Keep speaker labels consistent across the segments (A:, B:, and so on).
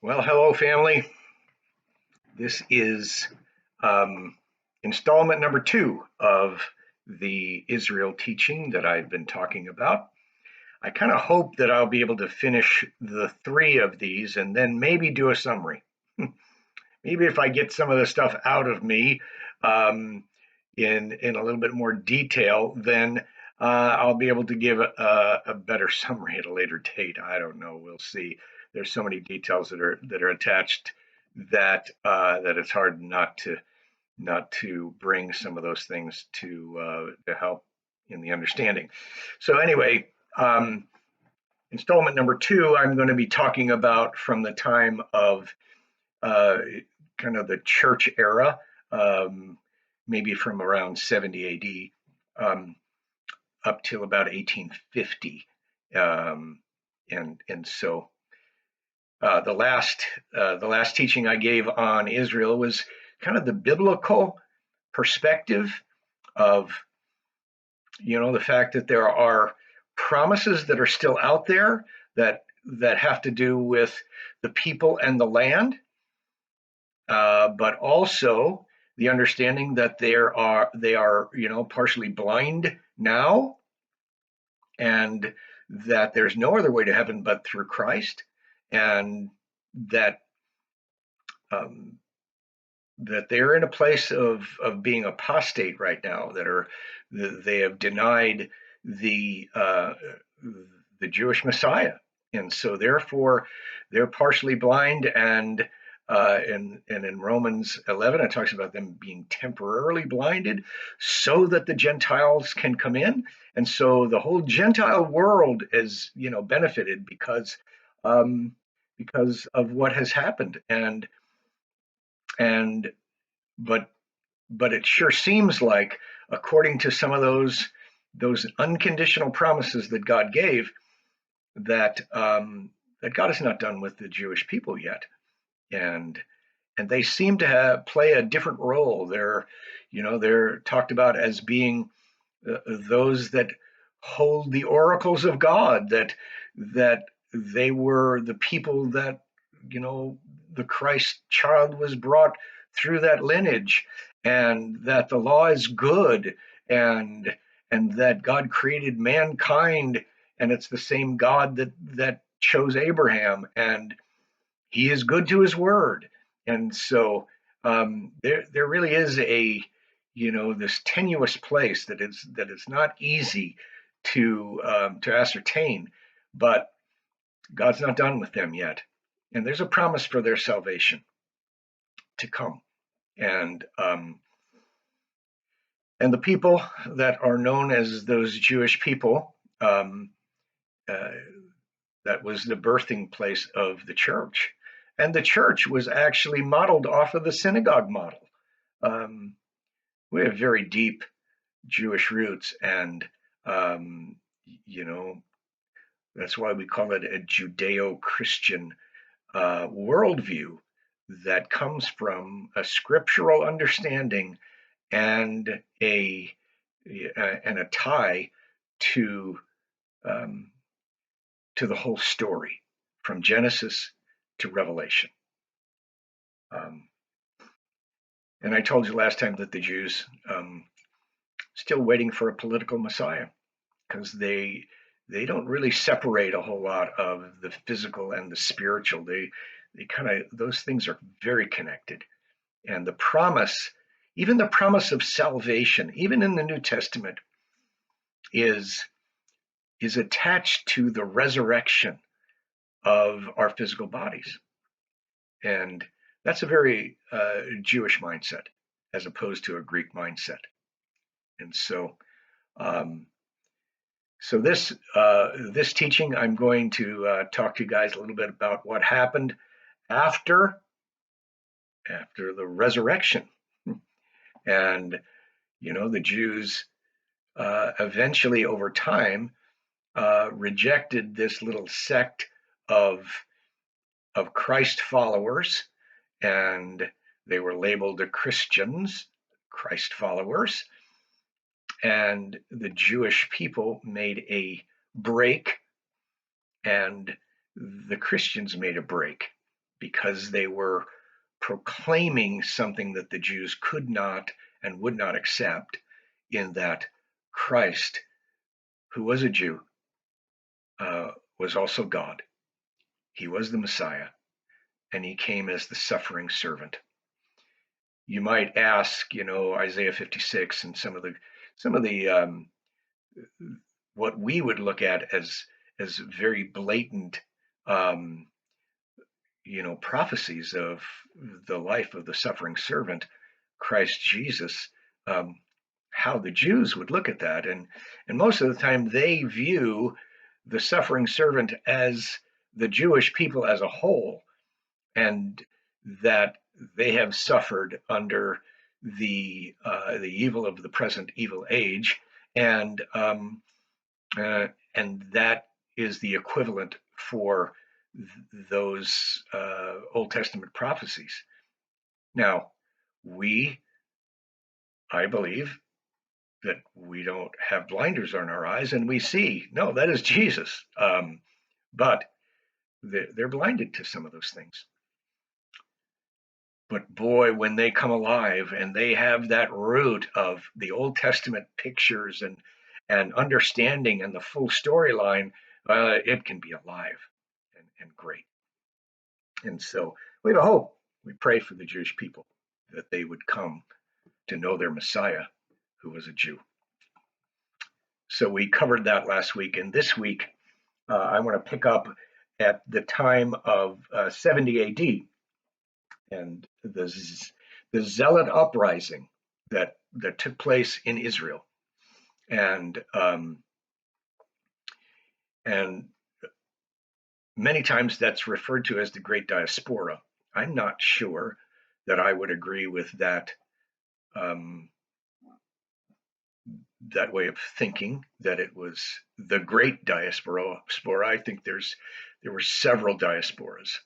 A: Well, hello, family. This is um, installment number 2 of the Israel teaching that I've been talking about. I kind of hope that I'll be able to finish the 3 of these and then maybe do a summary. Maybe if I get some of the stuff out of me um, in a little bit more detail, then I'll be able to give a better summary at a later date. I don't know. We'll see. There's so many details that are attached that it's hard not to bring some of those things to help in the understanding. So anyway, installment number 2, I'm going to be talking about from the time of uh, kind of the church era, um, maybe from around 70 AD up till about 1850. Um, and so the last teaching I gave on Israel was kind of the biblical perspective of the fact that there are promises that are still out there that have to do with the people and the land, but also the understanding that they are partially blind now, and that there's no other way to heaven but through Christ, and that um, that they're in a place of being apostate right now. They have denied the Jewish Messiah, and so therefore they're partially blind. And in Romans 11, it talks about them being temporarily blinded so that the Gentiles can come in. And so the whole Gentile world is, benefited um, because of what has happened. And but but it sure seems like, according to some of those unconditional promises that God gave, that God is not done with the Jewish people yet, and they seem to play a different role. They're talked about as being those that hold the oracles of God, that they were the people that you know the Christ child was brought through that lineage, and that the law is good, and that God created mankind, and it's the same God that chose Abraham, and he is good to his word. And so there really is this tenuous place that is not easy to ascertain, but God's not done with them yet, and there's a promise for their salvation to come. And um, and the people that are known as those Jewish people, uh, that was the birthing place of the church. And the church was actually modeled off of the synagogue model. Um, we have very deep Jewish roots, and um, you know that's why we call it a Judeo-Christian worldview that comes from a scriptural understanding and a tie to um, to the whole story from Genesis to Revelation. Um, and I told you last time that the Jews still waiting for a political Messiah, because they don't really separate a whole lot of the physical and the spiritual. They kind of, those things are very connected. And even the promise of salvation, even in the New Testament, is is attached to the resurrection of our physical bodies. And that's a very Jewish mindset as opposed to a Greek mindset. And um, so this teaching, I'm going to talk to you guys a little bit about what happened after the resurrection. And the Jews eventually, over time, rejected this little sect of Christ followers, and they were labeled Christians, Christ followers. And the Jewish people made a break, and the Christians made a break. because they were proclaiming something that the Jews could not and would not accept, in that Christ, who was a Jew, was also God. He was the Messiah, and he came as the suffering servant. You might ask, Isaiah 56 and some of the what we would look at as very blatant, um, prophecies of the life of the suffering servant, Christ Jesus, um, how the Jews would look at that. And most of the time they view the suffering servant as the Jewish people as a whole, and that they have suffered under the evil of the present evil age, and um, and that is the equivalent for those Old Testament prophecies. Now, we, I believe, that we don't have blinders on our eyes and we see, no, that is Jesus. But they're blinded to some of those things. But boy, when they come alive and they have that root of the Old Testament pictures and understanding and the full storyline, it can be alive and great. And so we have a hope. We pray for the Jewish people that they would come to know their Messiah, who was a Jew. So we covered that last week. And this week, I want to pick up at the time of 70 AD and the Zealot uprising that took place in Israel. And many times that's referred to as the Great Diaspora. I'm not sure that I would agree with um, that way of thinking, that it was the Great Diaspora. I think there were several diasporas.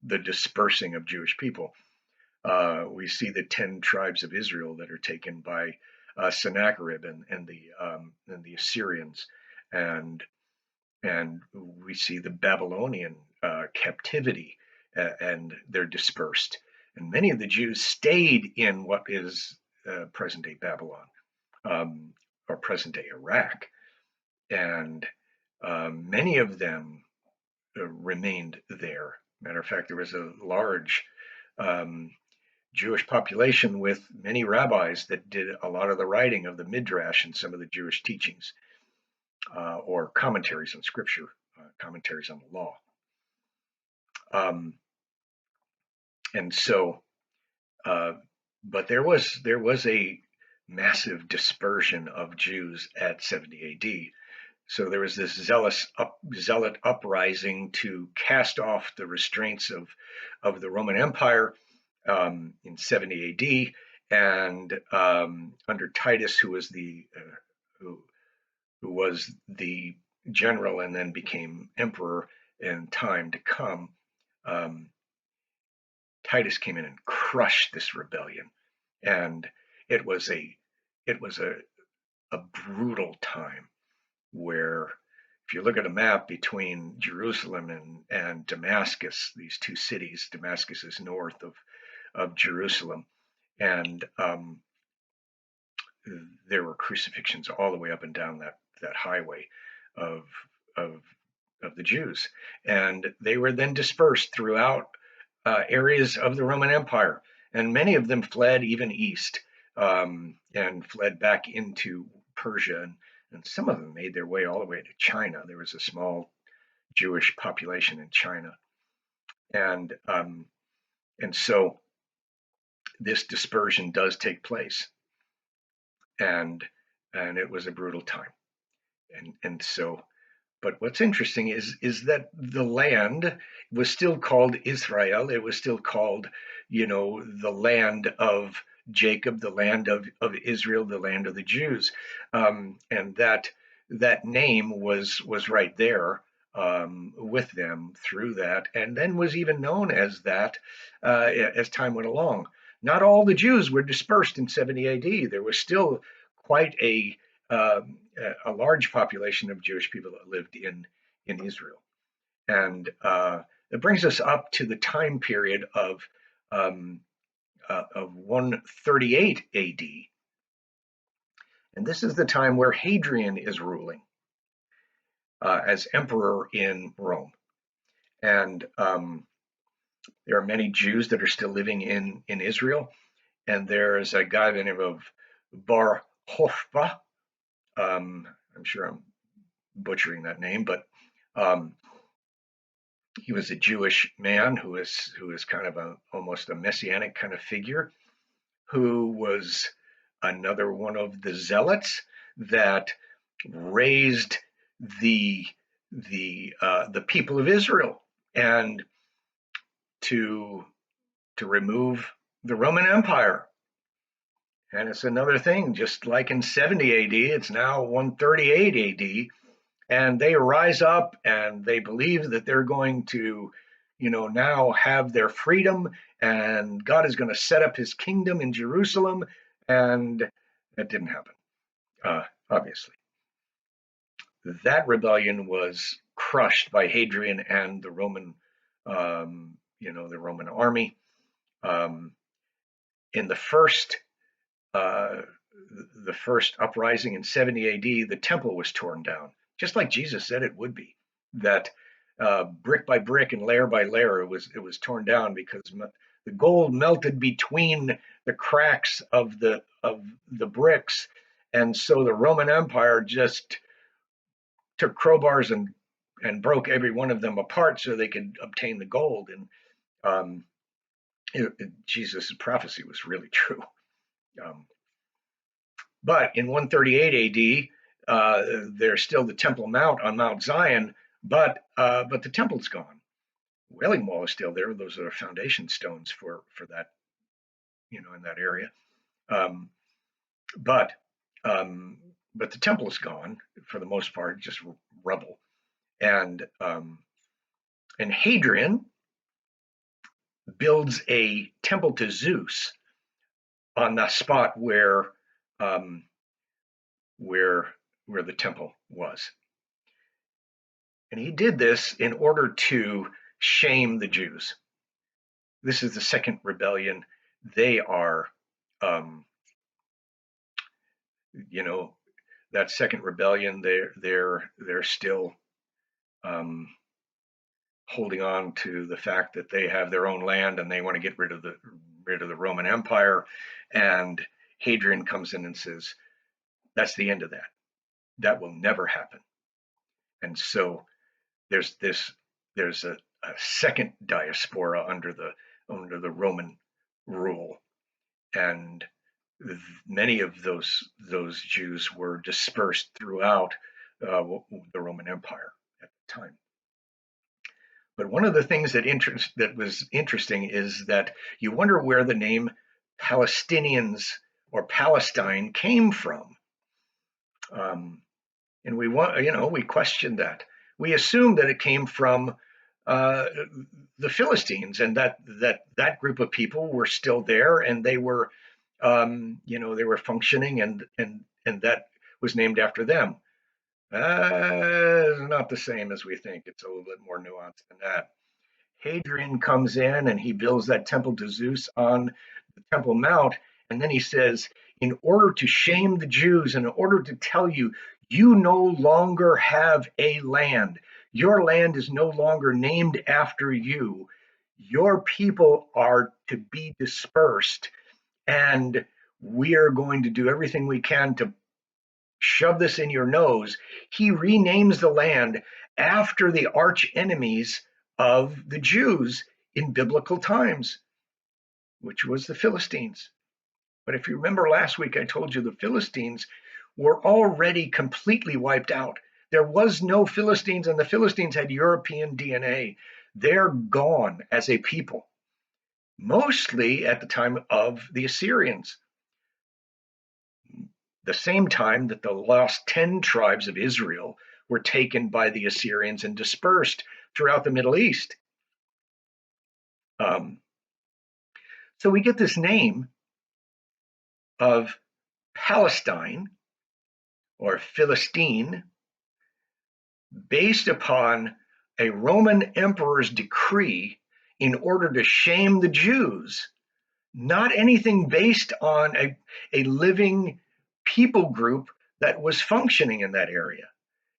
A: The dispersing of Jewish people. We see the 10 tribes of Israel that are taken by Sennacherib and the Assyrians, and we see the Babylonian captivity, and they're dispersed. And many of the Jews stayed in what is present day Babylon, or present day Iraq, and many of them remained there. Matter of fact, there was a large um, Jewish population with many rabbis that did a lot of the writing of the Midrash and some of the Jewish teachings, or commentaries on Scripture, commentaries on the law. And so, but there was a massive dispersion of Jews at 70 AD. So there was this zealot uprising to cast off the restraints of the Roman Empire, in 70 AD, and under Titus, who was the general and then became emperor in time to come. Titus came in and crushed this rebellion, and it was a brutal time where, if you look at a map between Jerusalem and Damascus, these two cities, Damascus is north of Jerusalem, and there were crucifixions all the way up and down that highway of of the Jews, and they were then dispersed throughout areas of the Roman Empire, and many of them fled even east, and fled back into Persia, and some of them made their way all the way to China. There was a small Jewish population in China, and so this dispersion does take place, and it was a brutal time, and so. But what's interesting is that the land was still called Israel. It was still called, the land of Jacob, the land of Israel, the land of the Jews, and that name was right there, with them through that, and then was even known as that as time went along. Not all the Jews were dispersed in 70 AD. There was still quite um, large population of Jewish people that lived in Israel, and It brings us up to the time period of 138 AD. And this is the time where Hadrian is ruling as emperor in Rome. And there are many Jews that are still living in Israel. And there's a guy by the name of Bar Kokhba. I'm sure I'm butchering that name, but he was a Jewish man who is kind of almost a messianic kind of figure, who was another one of the zealots that raised the people of Israel and to remove the Roman Empire. And it's another thing, just like in 70 AD, it's now 138 AD, and they rise up and they believe that they're going to, now have their freedom, and God is going to set up his kingdom in Jerusalem, and that didn't happen, obviously. That rebellion was crushed by Hadrian and the Roman, the Roman army. In the first uprising in 70 AD, the temple was torn down, just like Jesus said it would be. That brick by brick and layer by layer, it was torn down because the gold melted between the cracks of the bricks, and so the Roman Empire just took crowbars and broke every one of them apart so they could obtain the gold. And Jesus' prophecy was really true. But in 138 AD, there's still the Temple Mount on Mount Zion, but the temple's gone. Wailing Wall is still there. Those are foundation stones for that, in that area. But the temple is gone for the most part, just rubble. And Hadrian builds a temple to Zeus on the spot where the temple was. And he did this in order to shame the Jews. This is the second rebellion. They are, that second rebellion. They're still holding on to the fact that they have their own land and they want to get rid of the Roman Empire. And Hadrian comes in and says, "That's the end of that. That will never happen." And so there's a second diaspora under the Roman rule, and many of those Jews were dispersed throughout the Roman Empire at the time. But one of the things that was interesting is that you wonder where the name Palestinians or Palestine came from, and we questioned that. We assumed that it came from the Philistines, and that group of people were still there, and they were, they were functioning, and that was named after them. It's not the same as we think. It's a little bit more nuanced than that. Hadrian comes in and he builds that temple to Zeus on the Temple Mount, and then he says, in order to shame the Jews, in order to tell you, you no longer have a land. Your land is no longer named after you. Your people are to be dispersed, and we are going to do everything we can to shove this in your nose. He renames the land after the arch enemies of the Jews in biblical times, which was the Philistines. But if you remember last week, I told you the Philistines were already completely wiped out. There was no Philistines, and the Philistines had European DNA. They're gone as a people, mostly at the time of the Assyrians. The same time that the lost 10 tribes of Israel were taken by the Assyrians and dispersed throughout the Middle East. So we get this name of Palestine or Philistine based upon a Roman emperor's decree in order to shame the Jews, not anything based on a living people group that was functioning in that area.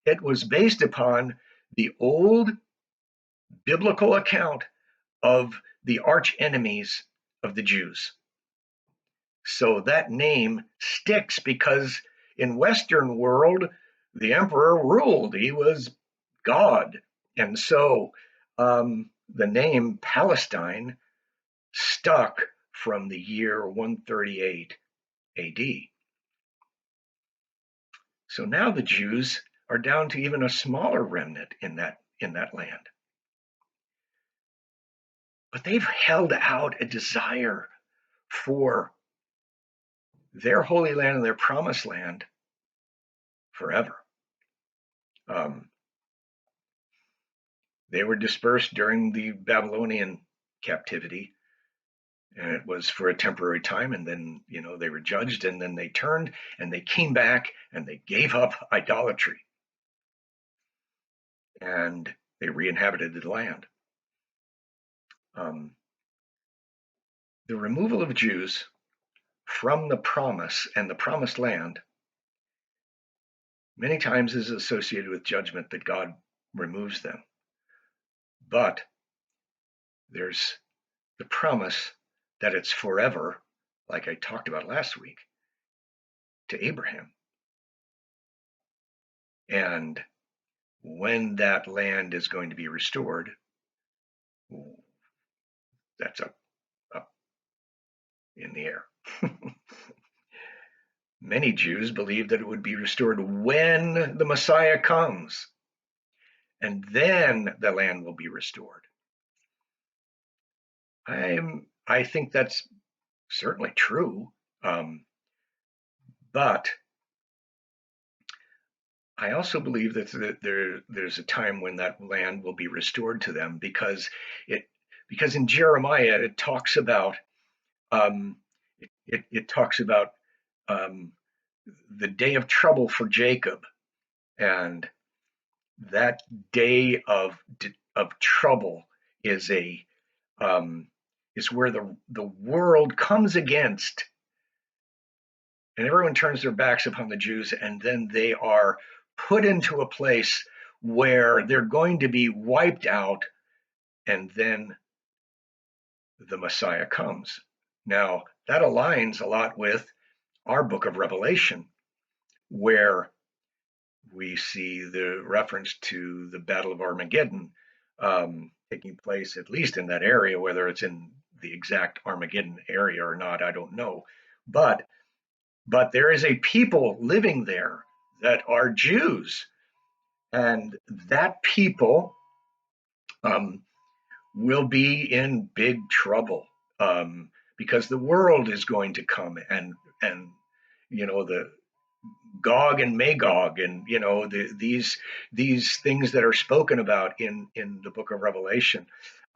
A: It was based upon the old biblical account of the arch enemies of the Jews. So that name sticks because in Western world, the emperor ruled. He was God. And so the name Palestine stuck from the year 138 AD. So now the Jews are down to even a smaller remnant in that land. But they've held out a desire for their holy land and their promised land forever. They were dispersed during the Babylonian captivity, and it was for a temporary time, and then they were judged, and then they turned and they came back and they gave up idolatry and they re-inhabited the land. The removal of Jews from the promise and the promised land many times is associated with judgment, that God removes them. But there's the promise that it's forever, like I talked about last week, to Abraham. And when that land is going to be restored, that's up in the air. Many Jews believe that it would be restored when the Messiah comes, and then the land will be restored. I think that's certainly true, but I also believe that there's a time when that land will be restored to them, because in Jeremiah it talks about it talks about the day of trouble for Jacob, and that day of trouble is is where the world comes against, and everyone turns their backs upon the Jews, and then they are put into a place where they're going to be wiped out, and then the Messiah comes. Now, that aligns a lot with our book of Revelation, where we see the reference to the Battle of Armageddon taking place, at least in that area. Whether it's in the exact Armageddon area or not, I don't know. But there is a people living there that are Jews, and that people will be in big trouble, because the world is going to come, and the Gog and Magog, and these things that are spoken about in the book of Revelation,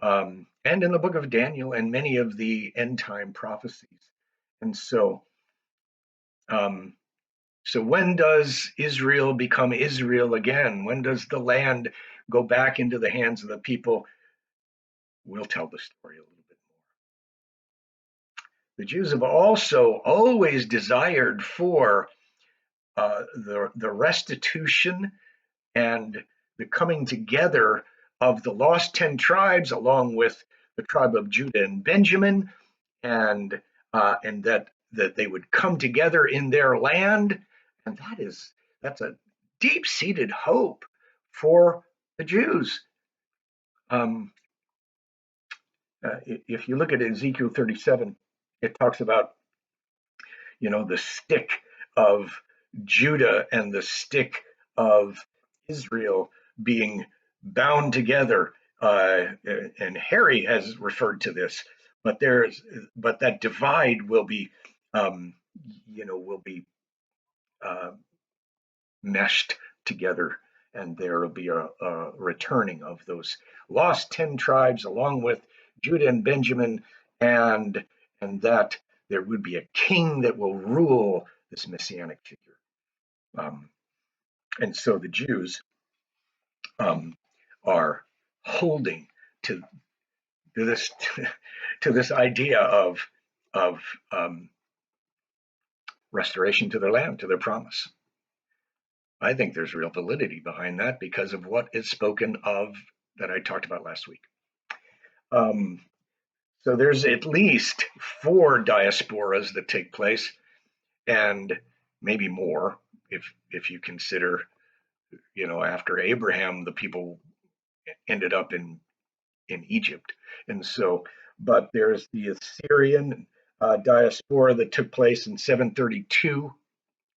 A: and in the book of Daniel, and many of the end time prophecies. And so when does Israel become Israel again? When does the land go back into the hands of the people? We'll tell the story a little bit more. The Jews have also always desired for the restitution and the coming together of the lost 10 tribes, along with the tribe of Judah and Benjamin, and that they would come together in their land. And that's a deep-seated hope for the Jews. If you look at Ezekiel 37, it talks about the stick of Judah and the stick of Israel being bound together, and Harry has referred to this. But that divide will be meshed together, and there will be a returning of those lost 10 tribes, along with Judah and Benjamin, and that there would be a king that will rule this messianic figure. And so the Jews are holding to this to this idea of restoration to their land, to their promise. I think there's real validity behind that because of what is spoken of that I talked about last week. Um, so there's at least 4 diasporas that take place, and maybe more if you consider, after Abraham, the people ended up in Egypt, and so. But there's the Assyrian diaspora that took place in 732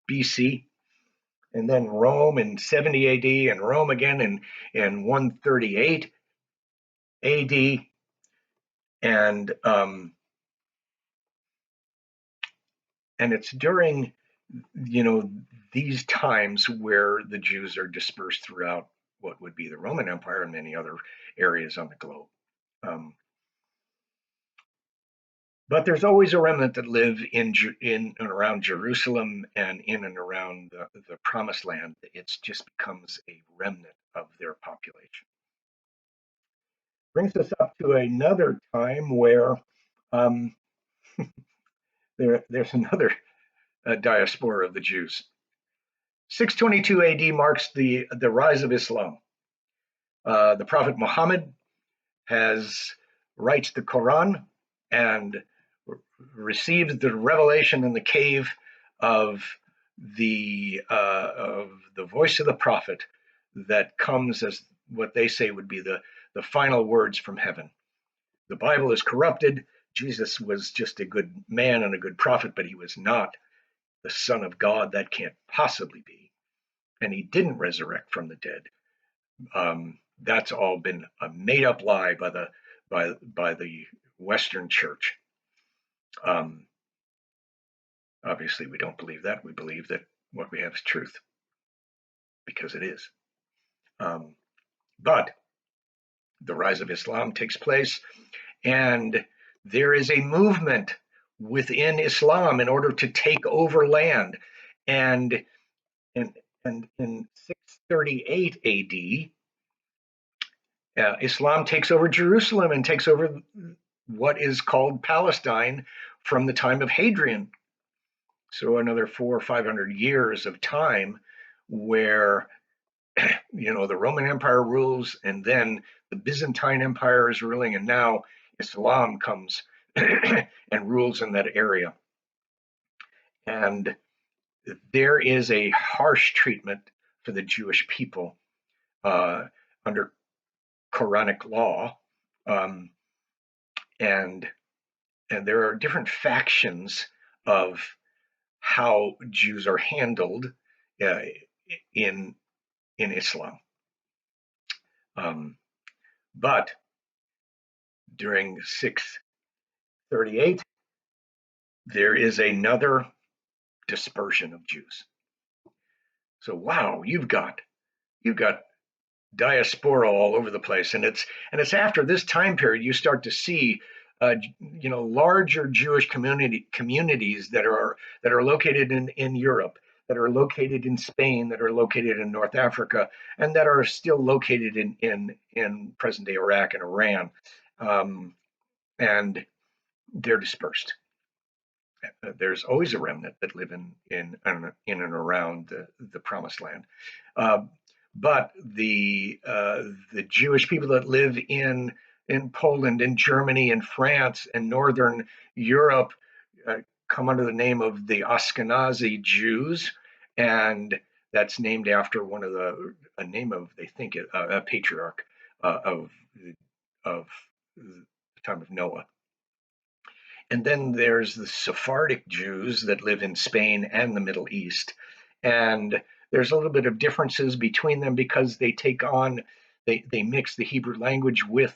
A: BC, and then Rome in 70 AD, and Rome again in 138 AD, and and it's during these times where the Jews are dispersed throughout what would be the Roman Empire and many other areas on the globe. Um, but there's always a remnant that live in and around Jerusalem and in and around the Promised Land. It just becomes a remnant of their population. Brings us up to another time where um, there's another diaspora of the Jews. 622 AD marks the rise of Islam. The Prophet Muhammad writes the Quran and receives the revelation in the cave of the voice of the prophet that comes as what they say would be the final words from heaven. The Bible is corrupted. Jesus was just a good man and a good prophet, but he was not the Son of God. That can't possibly be. And he didn't resurrect from the dead. That's all been a made-up lie by the Western Church. Obviously, we don't believe that. We believe that what we have is truth, because it is. But the rise of Islam takes place, and there is a movement within Islam in order to take over land. And in 638 AD, Islam takes over Jerusalem and takes over what is called Palestine from the time of Hadrian. So another 400 or 500 years of time where the Roman Empire rules, and then the Byzantine Empire is ruling, and now Islam comes and rules in that area. And there is a harsh treatment for the Jewish people under Quranic law, and there are different factions of how Jews are handled in Islam. But during 638, there is another dispersion of Jews. So wow, you've got diaspora all over the place, and it's after this time period you start to see larger Jewish communities that are located in Europe, that are located in Spain, that are located in North Africa, and that are still located in present day Iraq and Iran, and they're dispersed. There's always a remnant that live in and around the Promised Land, but the Jewish people that live in Poland, in Germany, in France, and Northern Europe come under the name of the Ashkenazi Jews, and that's named after a name of, they think, a patriarch of the time of Noah. And then there's the Sephardic Jews that live in Spain and the Middle East. And there's a little bit of differences between them because they mix the Hebrew language with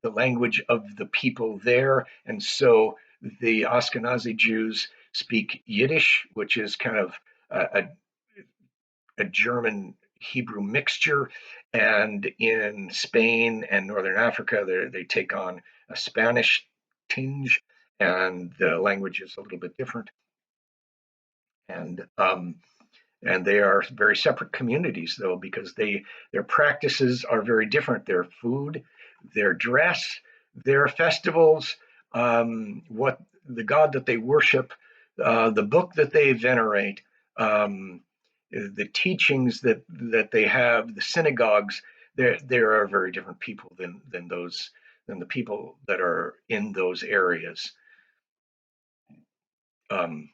A: the language of the people there. And so the Ashkenazi Jews speak Yiddish, which is kind of a German Hebrew mixture. And in Spain and Northern Africa, they take on a Spanish tinge, and the language is a little bit different. And and they are very separate communities, though, because their practices are very different. Their food, their dress, their festivals, what the God that they worship, the book that they venerate, um, the teachings that they have, the synagogues. There are very different people than the people that are in those areas. Um,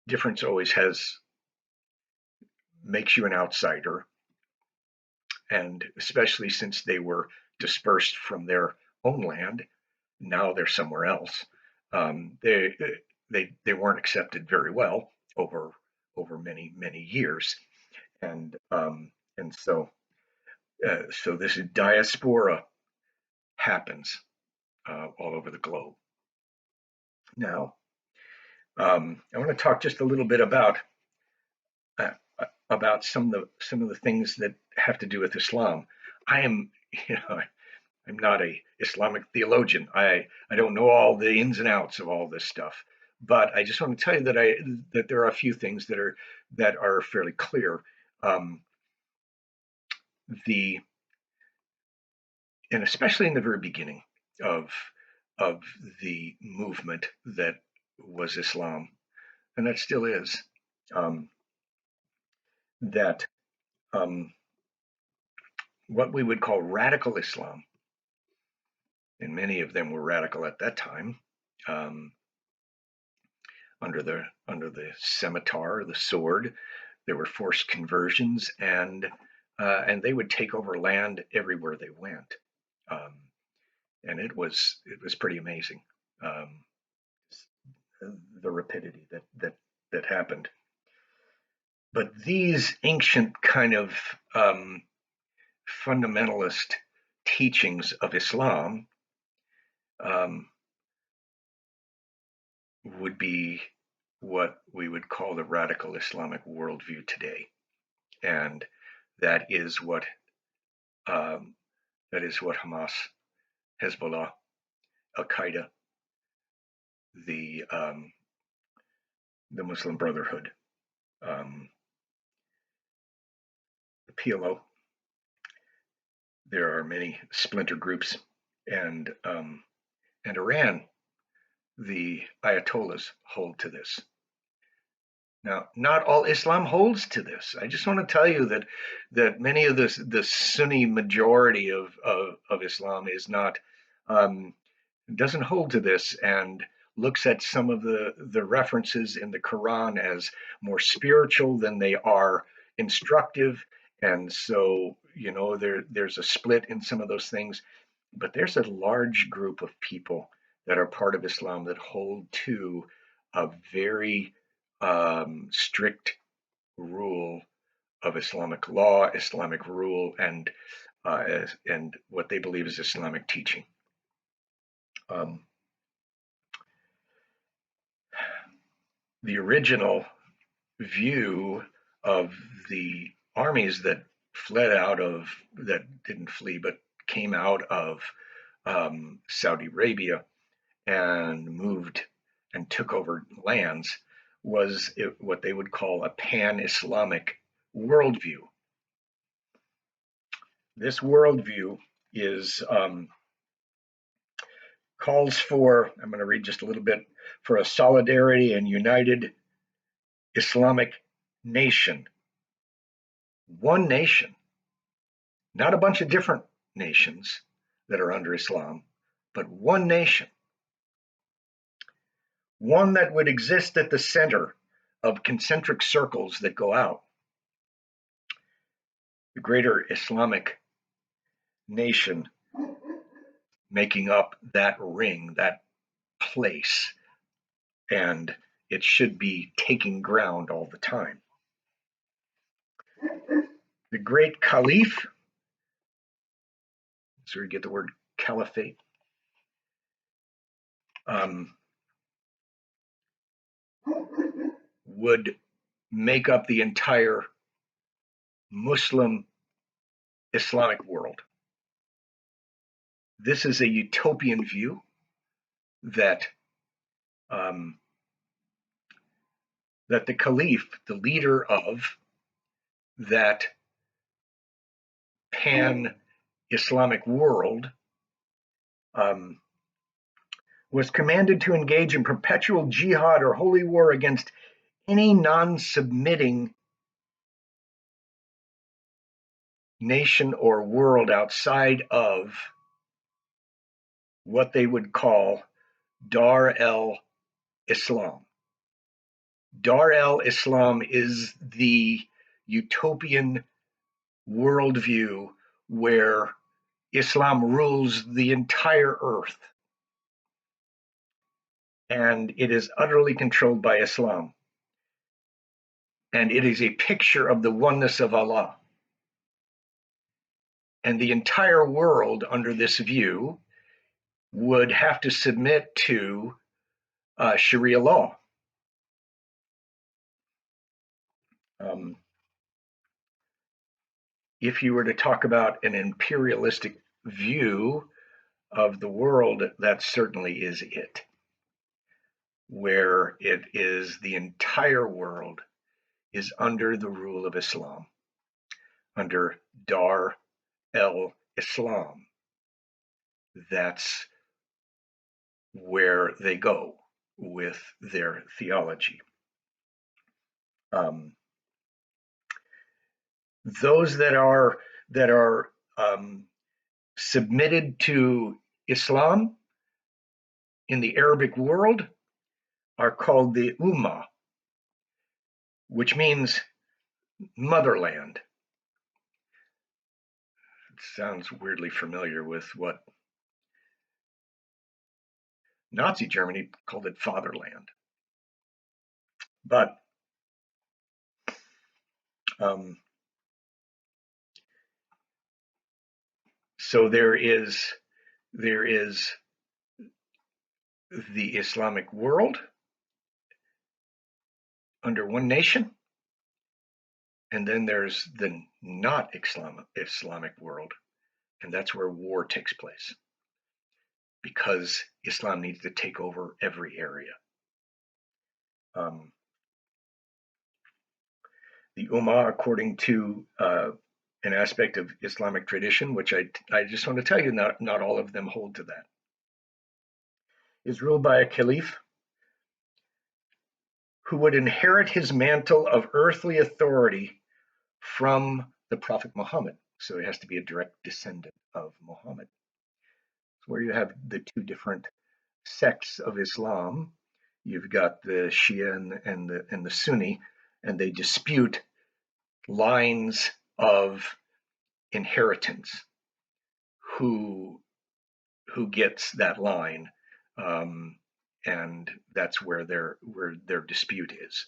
A: Difference always has makes you an outsider, and especially since they were dispersed from their own land, now they're somewhere else. Um, they they weren't accepted very well over many years, and so this diaspora happens all over the globe. Now, I want to talk just a little bit uh, about some of the things that have to do with Islam. I am, you know, I'm not a Islamic theologian. I don't know all the ins and outs of all this stuff, but I just want to tell you that there are a few things that are fairly clear. Um, the and especially in the very beginning of of the movement that was Islam, and that still is, um, that um, what we would call radical Islam, and many of them were radical at that time, um, under the scimitar, the sword. There were forced conversions, and they would take over land everywhere they went, um, and it was pretty amazing, um, the rapidity that happened. But these ancient kind of fundamentalist teachings of Islam um, would be what we would call the radical Islamic worldview today, and that is what um, that is what Hamas, Hezbollah, Al Qaeda, the um, the Muslim Brotherhood, um, the PLO. There are many splinter groups, and Iran. The Ayatollahs hold to this. Now, not all Islam holds to this. I just want to tell you that many of the Sunni majority of Islam is not um, doesn't hold to this, and looks at some of the references in the Quran as more spiritual than they are instructive. And so, there's a split in some of those things, but there's a large group of people that are part of Islam that hold to a very strict rule of Islamic law, Islamic rule, and what they believe is Islamic teaching. Um, the original view of the armies that didn't flee but came out of Saudi Arabia and moved and took over lands was what they would call a pan-Islamic worldview. This worldview is calls for, I'm going to read just a little bit, for a solidarity and united Islamic nation. One nation, not a bunch of different nations that are under Islam, but one nation. One that would exist at the center of concentric circles that go out. The greater Islamic nation making up that ring, that place, and it should be taking ground all the time. The great caliph, so we get the word caliphate, um, would make up the entire Muslim Islamic world. This is a utopian view that um, that the Caliph, the leader of that pan-Islamic world, um, was commanded to engage in perpetual jihad or holy war against any non-submitting nation or world outside of what they would call Dar el-Islam. Dar el-Islam is the utopian worldview where Islam rules the entire earth, and it is utterly controlled by Islam. And it is a picture of the oneness of Allah. And the entire world under this view would have to submit to Sharia law. If you were to talk about an imperialistic view of the world, that certainly is it, where it is the entire world is under the rule of Islam, under Dar el-Islam. That's where they go with their theology. Those that are submitted to Islam in the Arabic world are called the Ummah, which means motherland. It sounds weirdly familiar with what Nazi Germany called it, fatherland. But so there is the Islamic world under one nation, and then there's the not Islamic world, and that's where war takes place, because Islam needs to take over every area. The Ummah, according to an aspect of Islamic tradition, which I just want to tell you, not all of them hold to that, is ruled by a caliph who would inherit his mantle of earthly authority from the Prophet Muhammad. So he has to be a direct descendant of Muhammad. So where you have the two different sects of Islam, you've got the Shia and the Sunni, and they dispute lines of inheritance. Who gets that line? And that's where their dispute is.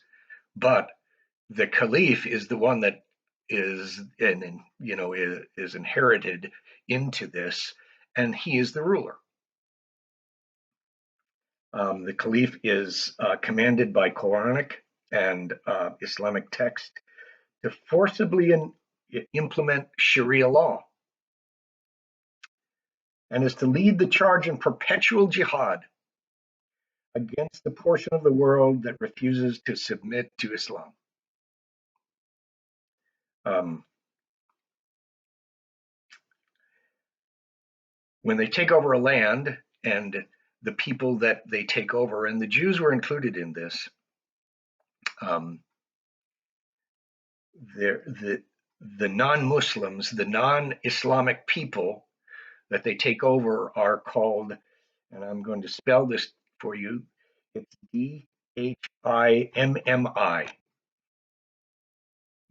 A: But the caliph is the one that is inherited into this, and he is the ruler. The caliph is commanded by Quranic and Islamic text to forcibly implement Sharia law, and is to lead the charge in perpetual jihad against the portion of the world that refuses to submit to Islam. When they take over a land, and the people that they take over, and the Jews were included in this, the non-Muslims, the non-Islamic people that they take over are called, and I'm going to spell this for you, it's Dhimmi,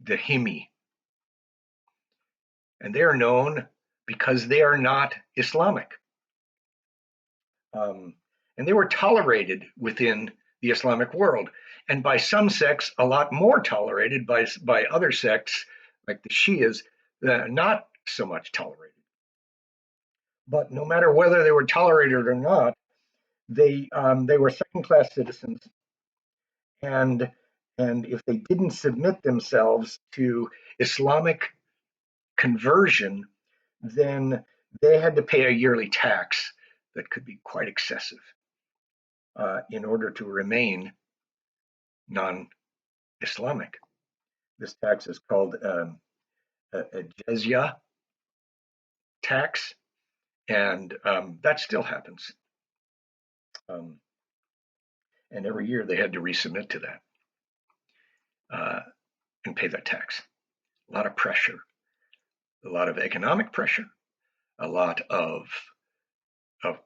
A: the Himmi. And they are known because they are not Islamic. And they were tolerated within the Islamic world, and by some sects a lot more tolerated, by other sects like the Shias, not so much tolerated. But no matter whether they were tolerated or not, they were second-class citizens, and if they didn't submit themselves to Islamic conversion, then they had to pay a yearly tax that could be quite excessive in order to remain Islamic. This tax is called a jizya tax, and that still happens. Um, and every year they had to resubmit to that uh, and pay that tax. A lot of pressure, a lot of economic pressure, a lot of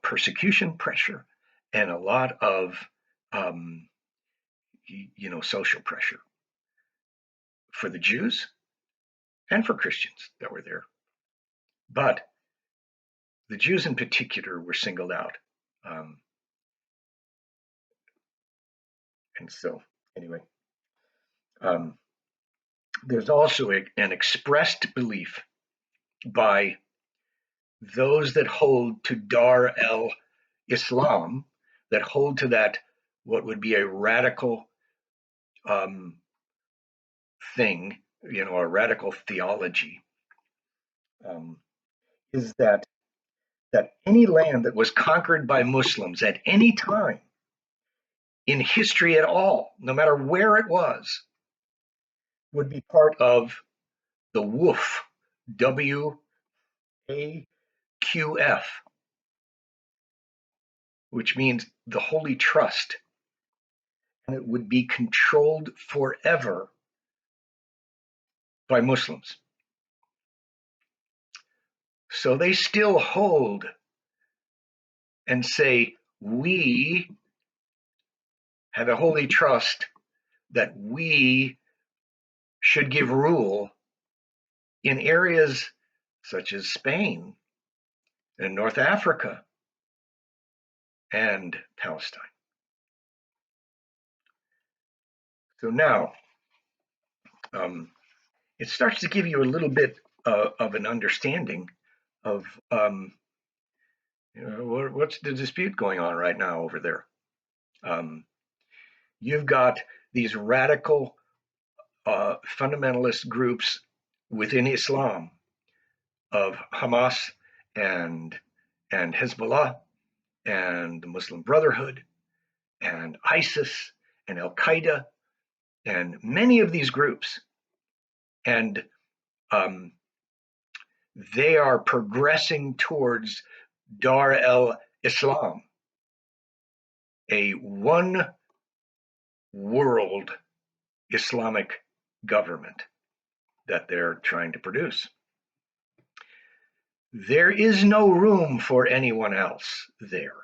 A: persecution pressure, and a lot of um, social pressure for the Jews and for Christians that were there. But the Jews in particular were singled out. Um, and so, anyway, um, there's also an expressed belief by those that hold to Dar el Islam, that hold to that, what would be a radical um, thing, a radical theology, um, is that any land that was conquered by Muslims at any time in history at all, no matter where it was, would be part of the WUF, WAQF, which means the Holy Trust, and it would be controlled forever by Muslims. So they still hold and say, we have a holy trust that we should give rule in areas such as Spain and North Africa and Palestine. So now it starts to give you a little bit of an understanding of what's the dispute going on right now over there. You've got these radical fundamentalist groups within Islam of Hamas and Hezbollah and the Muslim Brotherhood and ISIS and Al Qaeda and many of these groups, and they are progressing towards Dar el Islam, a one world Islamic government that they're trying to produce. There is no room for anyone else there.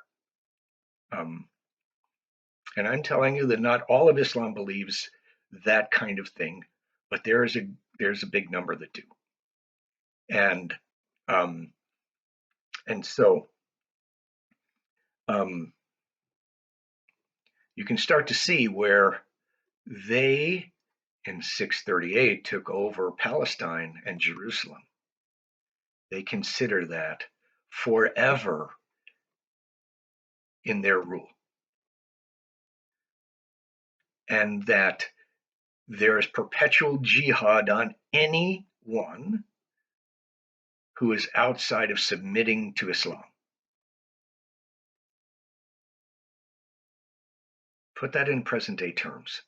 A: And I'm telling you that not all of Islam believes that kind of thing, but there's a big number that do. And um, so you can start to see where they in 638 took over Palestine and Jerusalem. They consider that forever in their rule. And that there is perpetual jihad on anyone who is outside of submitting to Islam. Put that in present day terms.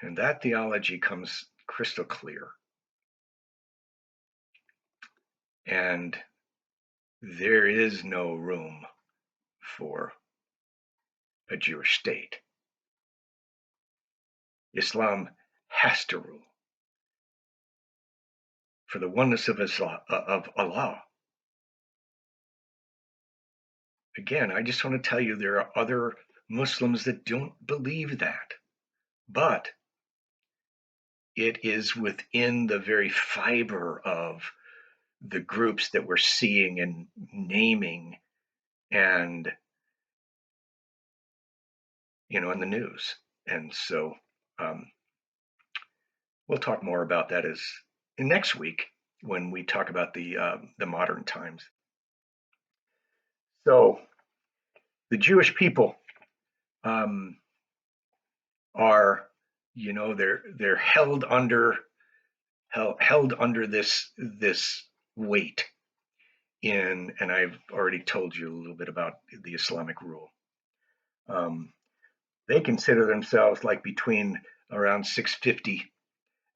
A: And that theology comes crystal clear. And there is no room for a Jewish state. Islam has to rule for the oneness of Allah. Again, I just want to tell you there are other Muslims that don't believe that, but it is within the very fiber of the groups that we're seeing and naming and in the news. And so we'll talk more about that as next week when we talk about the modern times. So the Jewish people are, they're held under this weight and I've already told you a little bit about the Islamic rule. They consider themselves like between around 650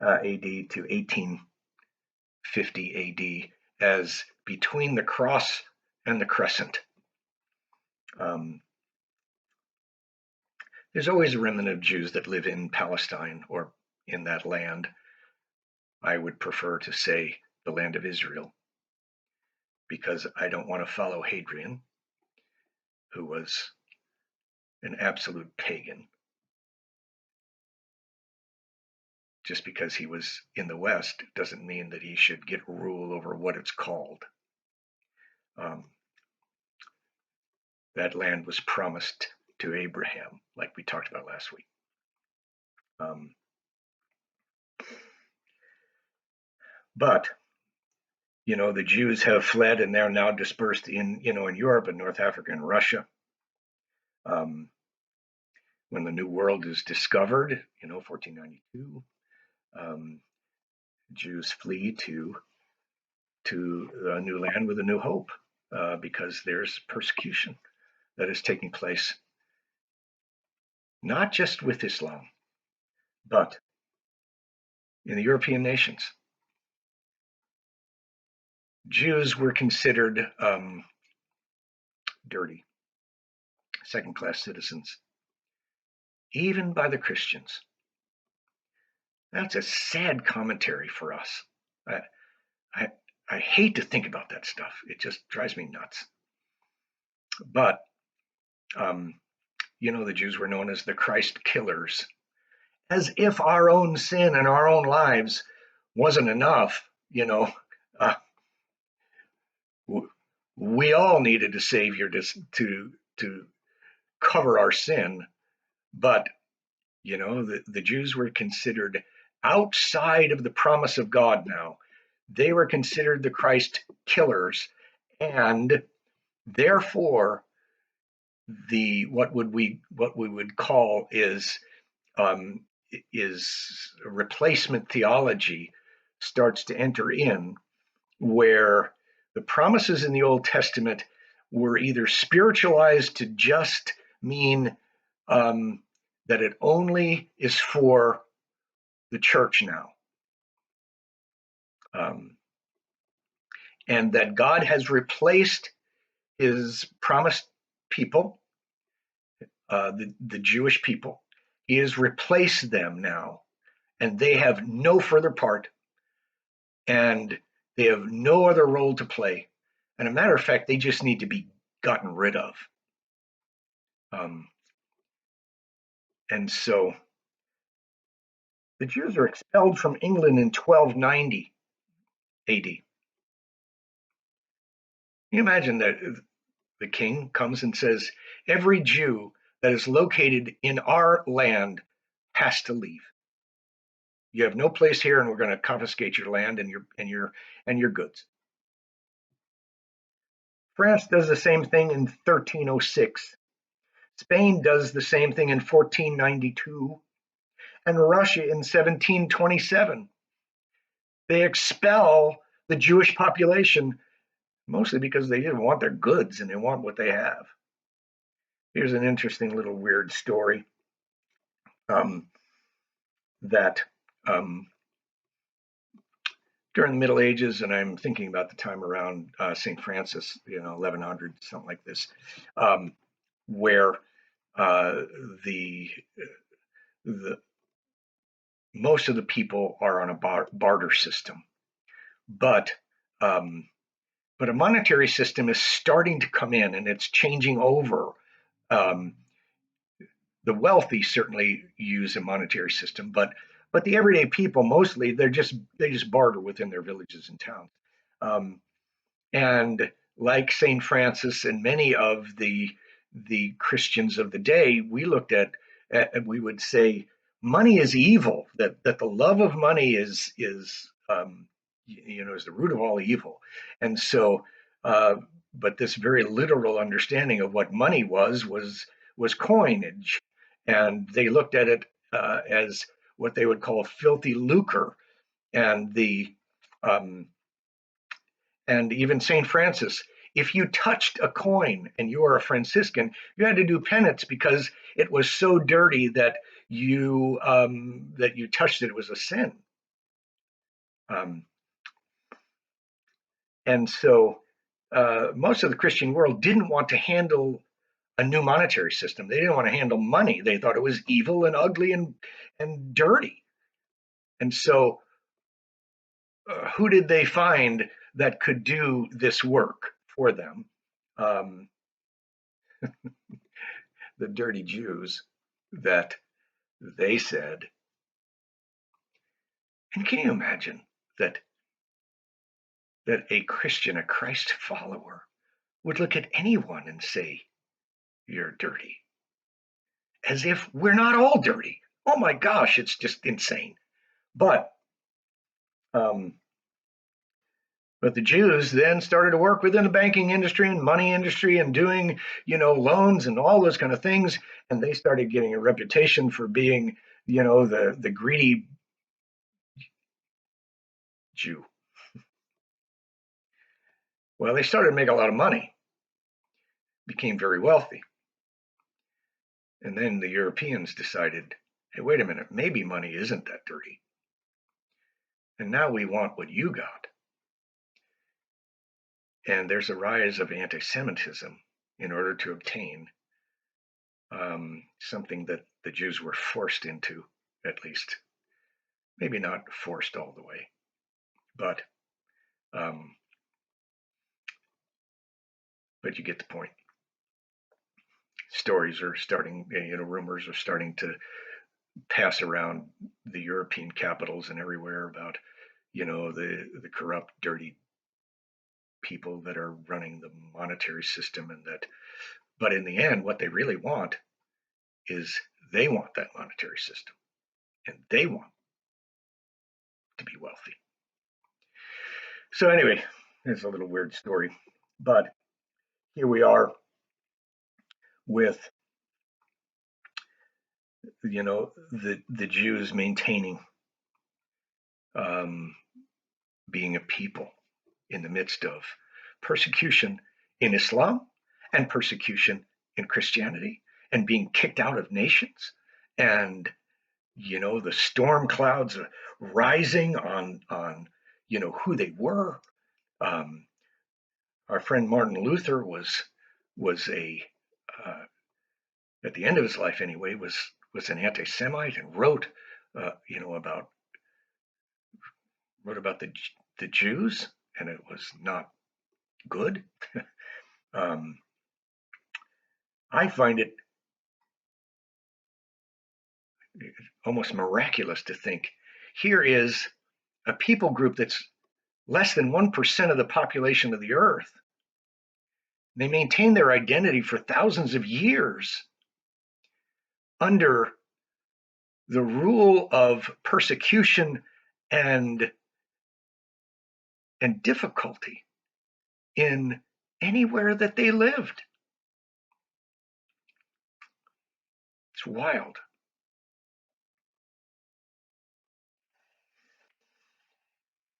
A: AD to 1850 AD as between the cross and the crescent. There's always a remnant of Jews that live in Palestine or in that land. I would prefer to say the land of Israel, because I don't want to follow Hadrian, who was an absolute pagan. Just because he was in the West doesn't mean that he should get rule over what it's called. That land was promised to Abraham, like we talked about last week. But the Jews have fled, and they're now dispersed in Europe and North Africa and Russia. When the New World is discovered, 1492, Jews flee to a new land with a new hope, because there's persecution that is taking place, not just with Islam, but in the European nations. Jews were considered dirty, second-class citizens, even by the Christians. That's a sad commentary for us. I hate to think about that stuff. It just drives me nuts. But, the Jews were known as the Christ killers, as if our own sin and our own lives wasn't enough. We all needed a savior to cover our sin. But, the Jews were considered outside of the promise of God now. They were considered the Christ killers, and therefore what we would call is replacement theology starts to enter in, where the promises in the Old Testament were either spiritualized to just mean that it only is for the church now, and that God has replaced his promised people, the Jewish people. He has replaced them now, and they have no further part, and they have no other role to play. And a matter of fact, they just need to be gotten rid of. And so the Jews are expelled from England in 1290 AD. Can you imagine that the king comes and says, every Jew that is located in our land has to leave. You have no place here, and we're going to confiscate your land and your goods. France does the same thing in 1306. Spain does the same thing in 1492, and Russia in 1727. They expel the Jewish population, mostly because they didn't want their goods and they want what they have. Here's an interesting little weird story that during the Middle Ages, and I'm thinking about the time around St. Francis, 1100, something like this, where the most of the people are on a barter system, but a monetary system is starting to come in, and it's changing over. The wealthy certainly use a monetary system, but the everyday people, mostly they just barter within their villages and towns. And like St. Francis and many of the Christians of the day, we looked at we would say money is evil, that the love of money is the root of all evil. And so but this very literal understanding of what money was coinage, and they looked at it as what they would call filthy lucre. And and even St. Francis, if you touched a coin and you were a Franciscan, you had to do penance because it was so dirty that you touched it. It was a sin. Um, and so most of the Christian world didn't want to handle a new monetary system. They didn't want to handle money. They thought it was evil and ugly and dirty. And so, who did they find that could do this work for them? Um, the dirty Jews that they said, and can you imagine that a Christian, a Christ follower, would look at anyone and say, "You're dirty," as if we're not all dirty. Oh my gosh, it's just insane. But um, But the Jews then started to work within the banking industry and money industry and doing, loans and all those kind of things. And they started getting a reputation for being, the greedy Jew. Well, they started to make a lot of money, became very wealthy. And then the Europeans decided, hey, wait a minute, maybe money isn't that dirty. And now we want what you got. And there's a rise of anti Semitism in order to obtain something that the Jews were forced into, at least. Maybe not forced all the way, but um, but you get the point. Stories are starting, rumors are starting to pass around the European capitals and everywhere about, the corrupt, dirty people that are running the monetary system, and that. But in the end, what they really want is they want that monetary system, and they want to be wealthy. So anyway, it's a little weird story, but here we are with the Jews maintaining um, being a people in the midst of persecution in Islam and persecution in Christianity, and being kicked out of nations, and the storm clouds rising on who they were. Um, our friend Martin Luther was a at the end of his life anyway was an anti-Semite, and wrote about the Jews, and it was not good. um, I find it almost miraculous to think here is a people group that's less than 1% of the population of the earth. They maintain their identity for thousands of years under the rule of persecution and difficulty in anywhere that they lived. It's wild.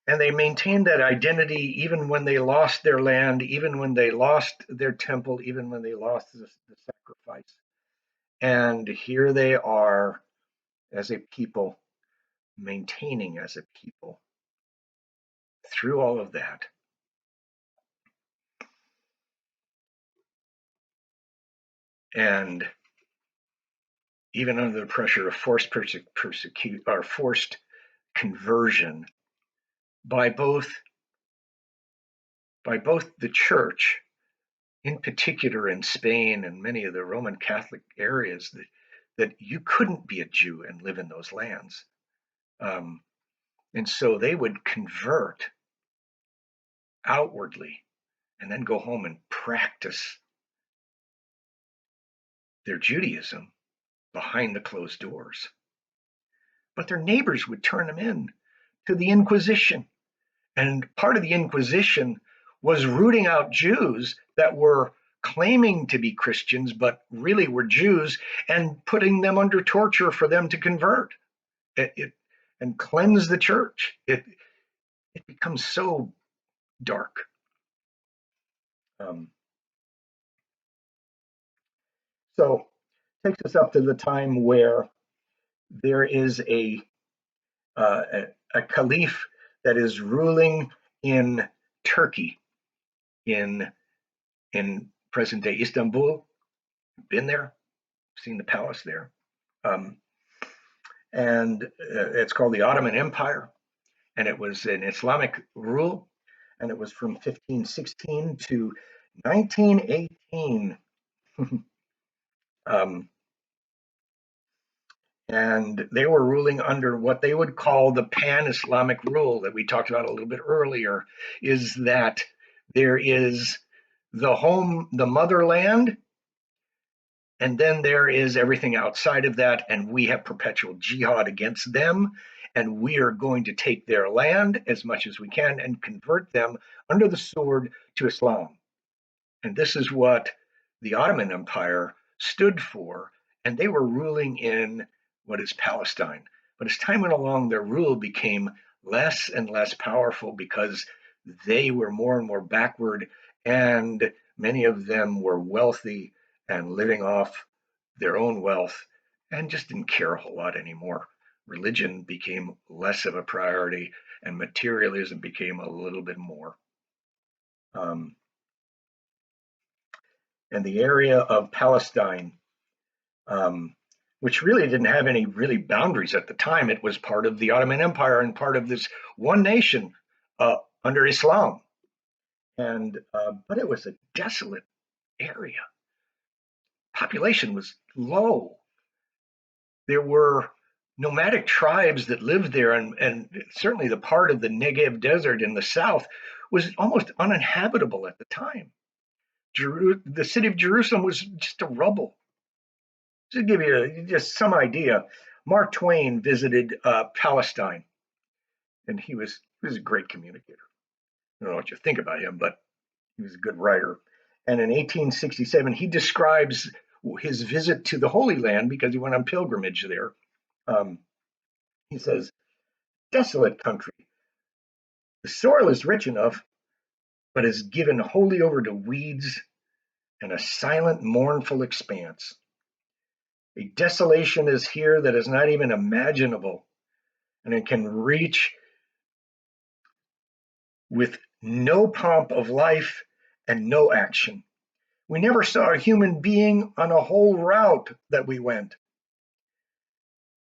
A: And they maintained that identity even when they lost their land, even when they lost their temple, even when they lost the sacrifice. And here they are as a people, maintaining as a people through all of that. And even under the pressure of forced conversion by both the church, in particular in Spain and many of the Roman Catholic areas, that you couldn't be a Jew and live in those lands. And so they would convert outwardly and then go home and practice their Judaism behind the closed doors. But their neighbors would turn them in to the Inquisition. And part of the Inquisition was rooting out Jews that were claiming to be Christians but really were Jews, and putting them under torture for them to convert and cleanse the church. It becomes so dark. Um, so takes us up to the time where there is a caliph that is ruling in Turkey, in present day Istanbul. Been there, seen the palace there, um, and it's called the Ottoman Empire, and it was an Islamic rule, and it was from 1516 to 1918. um, and they were ruling under what they would call the pan-Islamic rule that we talked about a little bit earlier, is that there is the home, the motherland, and then there is everything outside of that, and we have perpetual jihad against them, and we are going to take their land as much as we can and convert them under the sword to Islam. And this is what the Ottoman Empire stood for. And they were ruling in what is Palestine. But as time went along, their rule became less and less powerful because they were more and more backward, and many of them were wealthy and living off their own wealth and just didn't care a whole lot anymore. Religion became less of a priority, and materialism became a little bit more. Um, and the area of Palestine, um, which really didn't have any really boundaries at the time. It was part of the Ottoman Empire and part of this one nation under Islam. And but it was a desolate area. Population was low. There were nomadic tribes that lived there, and certainly the part of the Negev Desert in the south was almost uninhabitable at the time. The city of Jerusalem was just a rubble. To give you just some idea, Mark Twain visited Palestine, and he was a great communicator. I don't know what you think about him, but he was a good writer. And in 1867, he describes his visit to the Holy Land because he went on pilgrimage there. Um, he says, "Desolate country. The soil is rich enough, but is given wholly over to weeds and a silent, mournful expanse. A desolation is here that is not even imaginable, and it can reach with no pomp of life and no action. We never saw a human being on a whole route that we went.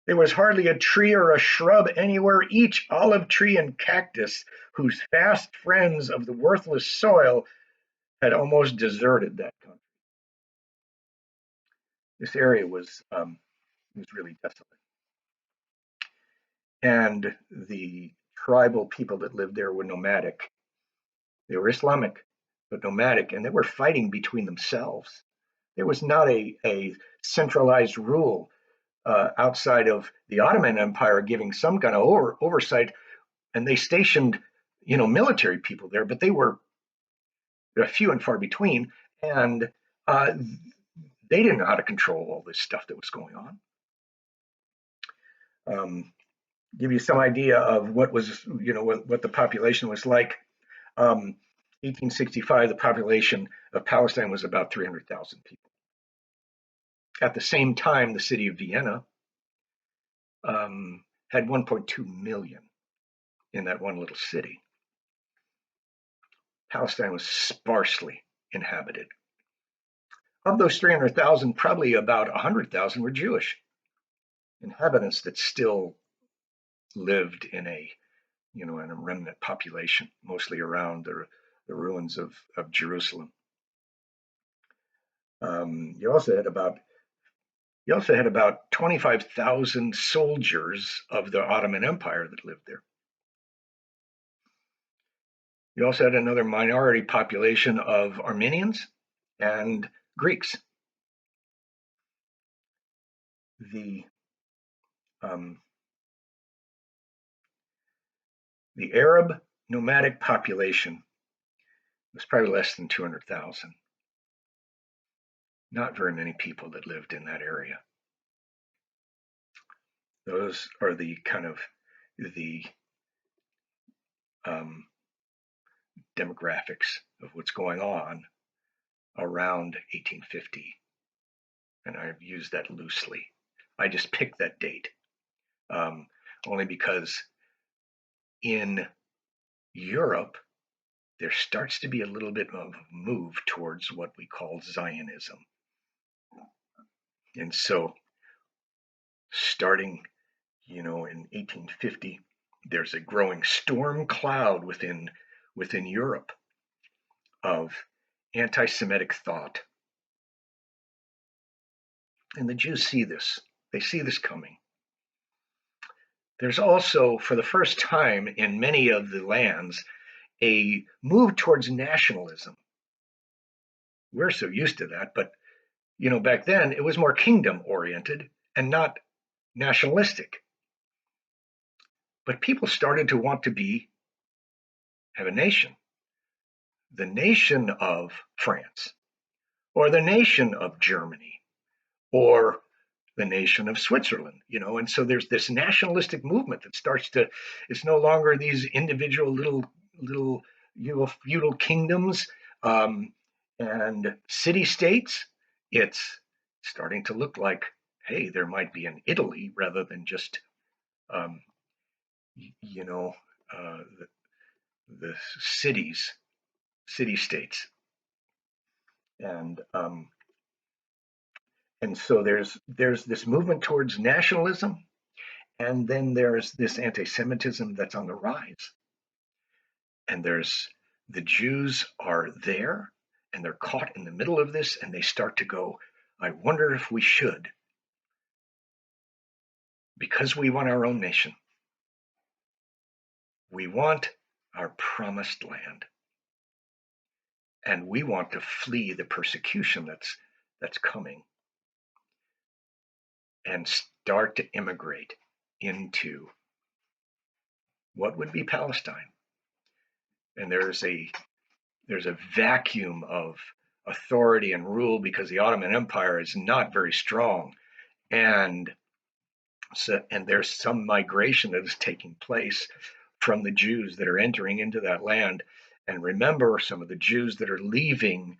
A: There was hardly a tree or a shrub anywhere. Each olive tree and cactus, whose fast friends of the worthless soil had almost deserted that country." This area was really desolate, and the tribal people that lived there were nomadic. They were Islamic, but nomadic, and they were fighting between themselves. There was not a centralized rule outside of the Ottoman Empire giving some kind of oversight, and they stationed, military people there, but they were few and far between, and uh, they didn't know how to control all this stuff that was going on. Um, give you some idea of what was, what the population was like. 1865, the population of Palestine was about 300,000 people. At the same time, the city of Vienna had 1.2 million in that one little city. Palestine was sparsely inhabited. Of those 300,000, probably about 100,000 were Jewish inhabitants that still lived in a remnant population, mostly around the ruins of Jerusalem. You also had about 25,000 soldiers of the Ottoman Empire that lived there. You also had another minority population of Armenians and Greeks. The um, the Arab nomadic population was probably less than 200,000. Not very many people that lived in that area. Those are the kind of the um, demographics of what's going on around 1850, and I've used that loosely. I just picked that date um, only because in Europe there starts to be a little bit of a move towards what we call Zionism. And so starting, in 1850, there's a growing storm cloud within Europe of anti-Semitic thought. And the Jews see this. They see this coming. There's also, for the first time in many of the lands, a move towards nationalism. We're so used to that, but back then it was more kingdom oriented and not nationalistic. But people started to want to have a nation, the nation of France, or the nation of Germany, or the nation of Switzerland, and so there's this nationalistic movement that starts to, it's no longer these individual little feudal kingdoms and city states. It's starting to look like, hey, there might be an Italy rather than just, um, you know, the city states, and and so there's this movement towards nationalism, and then there's this anti-Semitism that's on the rise, and there's the Jews are there, and they're caught in the middle of this, and they start to go, I wonder if we should, because we want our own nation. We want our promised land, and we want to flee the persecution that's coming and start to immigrate into what would be Palestine. And there's a vacuum of authority and rule because the Ottoman Empire is not very strong, and and there's some migration that is taking place from the Jews that are entering into that land. And remember, some of the Jews that are leaving,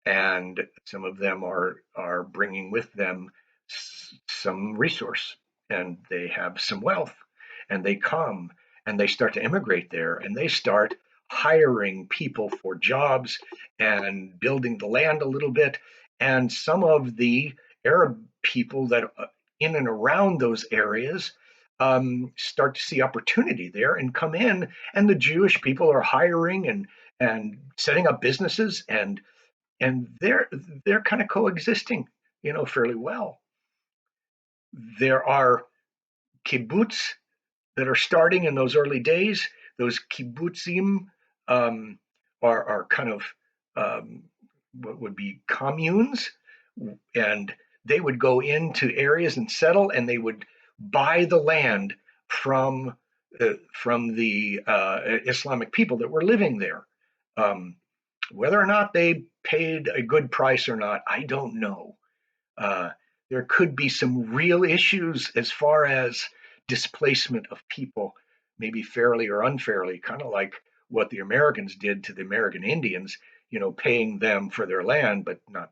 A: and some of them are bringing with them some resource, and they have some wealth, and they come and they start to immigrate there, and they start hiring people for jobs and building the land a little bit. And some of the Arab people that in and around those areas start to see opportunity there and come in, and the Jewish people are hiring and setting up businesses, and they're kind of coexisting, fairly well. There are kibbutz that are starting in those early days. Those kibbutzim um, are kind of what would be communes, and they would go into areas and settle, and they would buy the land from the Islamic people that were living there. Um, Whether or not they paid a good price or not, I don't know. Uh, there could be some real issues as far as displacement of people, maybe fairly or unfairly, kind of like what the Americans did to the American Indians, paying them for their land, but not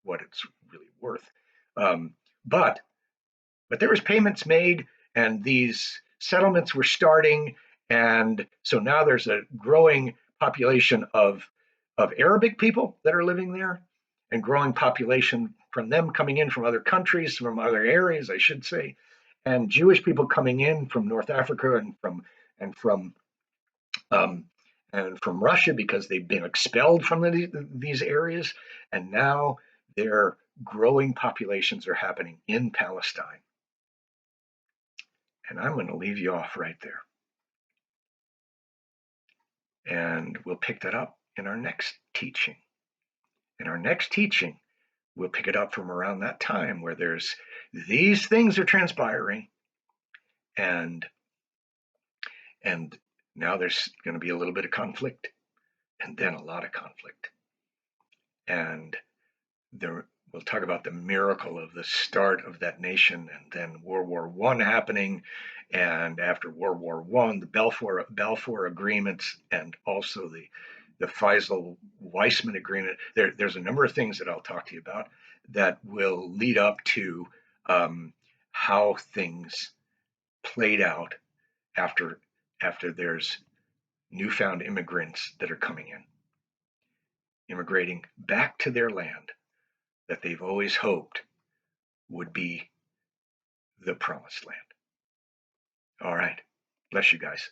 A: what it's really worth. Um, but but there was payments made, and these settlements were starting, and so now there's a growing population of Arabic people that are living there, and growing population from them coming in from other countries, from other areas, I should say, and Jewish people coming in from North Africa and from um, and from Russia because they've been expelled from these areas, and now their growing populations are happening in Palestine. And I'm going to leave you off right there. And we'll pick that up in our next teaching. In our next teaching, we'll pick it up from around that time where there's these things are transpiring, and and now there's going to be a little bit of conflict, and then a lot of conflict. And there, we'll talk about the miracle of the start of that nation, and then World War One happening, and after World War One, the Balfour Agreements, and also the Faisal-Weizmann agreement. There's a number of things that I'll talk to you about that will lead up to how things played out after there's newfound immigrants that are coming in, immigrating back to their land that they've always hoped would be the promised land. All right. Bless you guys.